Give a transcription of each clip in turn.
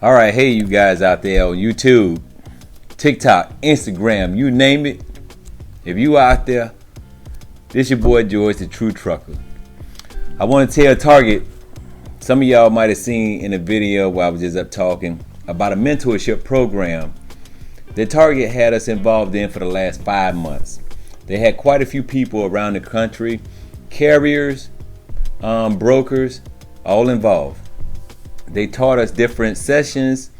All right, hey, you guys out there on YouTube, TikTok, Instagram, you name it. If you out there, this your boy George, the True Trucker. I want to tell Target, some of y'all might have seen in a video where I was just up talking about a mentorship program that Target had us involved in for the last 5 months. They had quite a few people around the country, carriers, brokers, all involved. They taught us different sessions,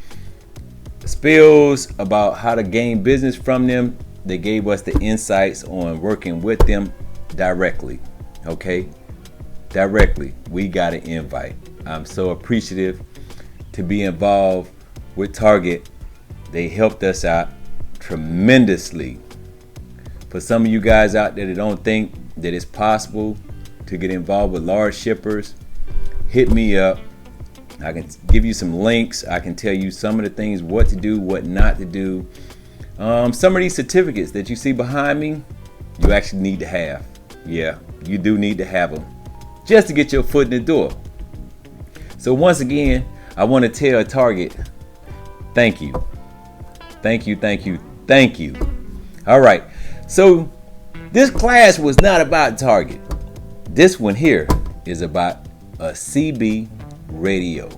spills about how to gain business from them. They gave us the insights on working with them directly. Okay? Directly. We got an invite. I'm so appreciative to be involved with Target. They helped us out tremendously. For some of you guys out there that don't think that it's possible to get involved with large shippers, hit me up. I can give you some links. I can tell you some of the things, what to do, what not to do. Some of these certificates that you see behind me, you actually need to have. Yeah, you do need to have them just to get your foot in the door. So once again, I want to tell Target, thank you. Thank you, thank you, thank you. All right, so this class was not about Target. This one here is about a CB radio.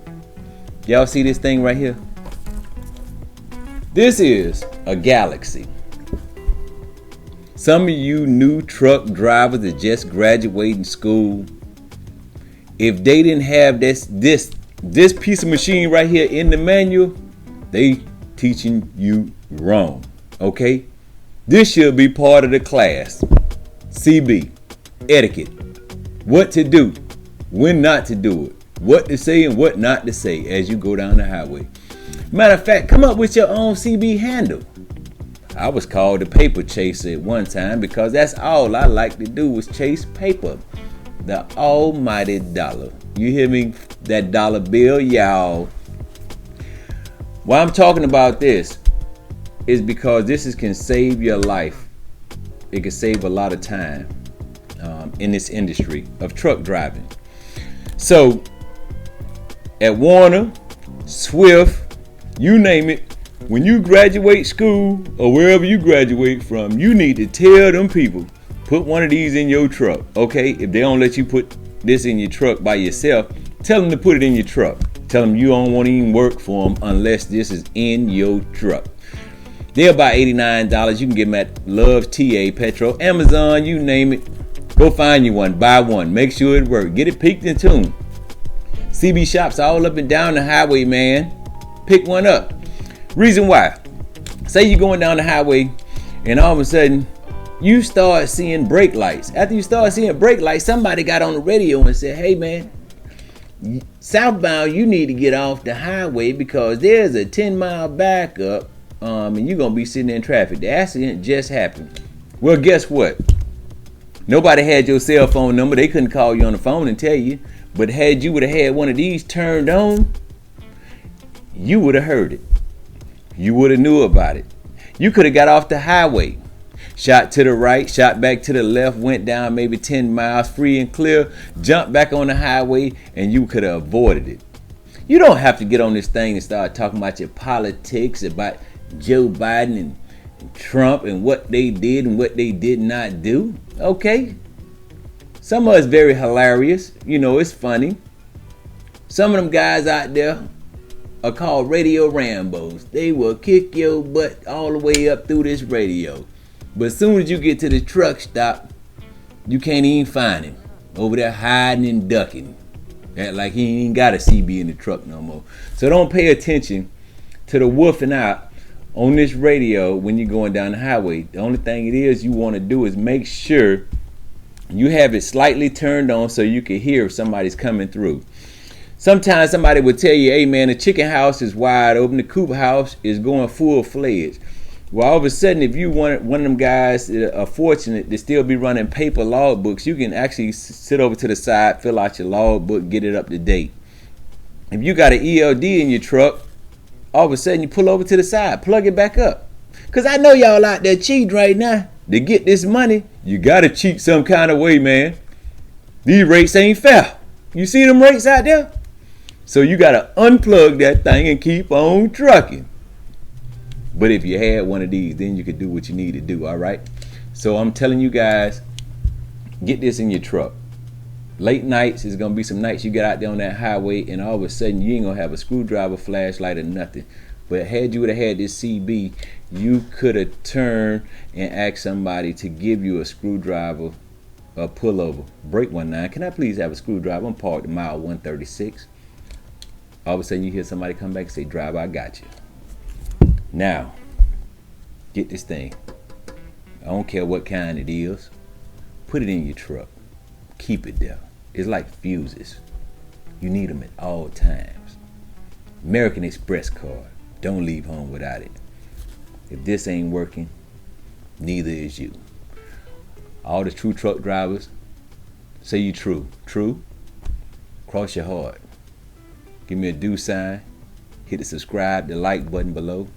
Y'all see this thing right here? This is a Galaxy. Some of you new truck drivers that just graduating school, if they didn't have this piece of machine right here in the manual, they teaching you wrong. Okay? This should be part of the class. CB, etiquette, what to do, when not to do it, what to say and what not to say as you go down the highway. Matter of fact, come up with your own CB handle. I was called the paper chaser at one time because that's all I like to do was chase paper. The almighty dollar. You hear me? That dollar bill, y'all. Why I'm talking about this is because this can save your life. It can save a lot of time in this industry of truck driving. So at Warner, Swift, you name it, when you graduate school or wherever you graduate from, you need to tell them people, put one of these in your truck. Okay, if they don't let you put this in your truck by yourself, tell them to put it in your truck. Tell them you don't want to even work for them unless this is in your truck. They're about $89. You can get them at Love's TA, Petro, Amazon, you name it. Go find you one, buy one, make sure it works. Get it peaked and tuned. CB shops all up and down the highway, man. Pick one up. Reason why. Say you're going down the highway and all of a sudden you start seeing brake lights. After you start seeing brake lights, somebody got on the radio and said, hey man, southbound, you need to get off the highway because there's a 10-mile backup and you're going to be sitting in traffic. The accident just happened. Well, guess what? Nobody had your cell phone number. They couldn't call you on the phone and tell you. But had you would have had one of these turned on, you would have heard it. You would have knew about it. You could have got off the highway, shot to the right, shot back to the left, went down maybe 10 miles free and clear, jumped back on the highway, and you could have avoided it. You don't have to get on this thing and start talking about your politics, about Joe Biden and Trump and what they did and what they did not do. Okay? Some of it's very hilarious. You know, it's funny. Some of them guys out there are called Radio Rambos. They will kick your butt all the way up through this radio. But as soon as you get to the truck stop, you can't even find him. Over there hiding and ducking. Act like he ain't got a CB in the truck no more. So don't pay attention to the woofing out on this radio when you're going down the highway. The only thing it is you want to do is make sure you have it slightly turned on so you can hear if somebody's coming through. Sometimes somebody would tell you, hey man, the chicken house is wide open, the coop house is going full-fledged. Well, all of a sudden, if you want one of them guys that are fortunate to still be running paper logbooks, you can actually sit over to the side, fill out your logbook, get it up to date. If you got an ELD in your truck, all of a sudden you pull over to the side, plug it back up. Because I know y'all out there cheating right now. To get this money, you got to cheat some kind of way, man. These rates ain't fair. You see them rates out there? So you gotta unplug that thing and keep on trucking. But if you had one of these, then you could do what you need to do, all right? So I'm telling you guys, get this in your truck. Late nights, is gonna be some nights you get out there on that highway and all of a sudden you ain't gonna have a screwdriver, flashlight, or nothing. But had you would have had this CB, you could have turned and asked somebody to give you a screwdriver, a pullover. Break 19, can I please have a screwdriver? I'm parked at mile 136. All of a sudden you hear somebody come back and say, driver, I got you. Now, get this thing. I don't care what kind it is. Put it in your truck. Keep it there. It's like fuses. You need them at all times. American Express card. Don't leave home without it. If this ain't working, neither is you. All the true truck drivers, say you true. True? Cross your heart. Give me a do sign. Hit the subscribe, the like button below.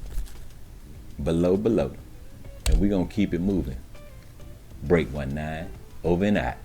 Below. And we're going to keep it moving. Break 19. Over and out.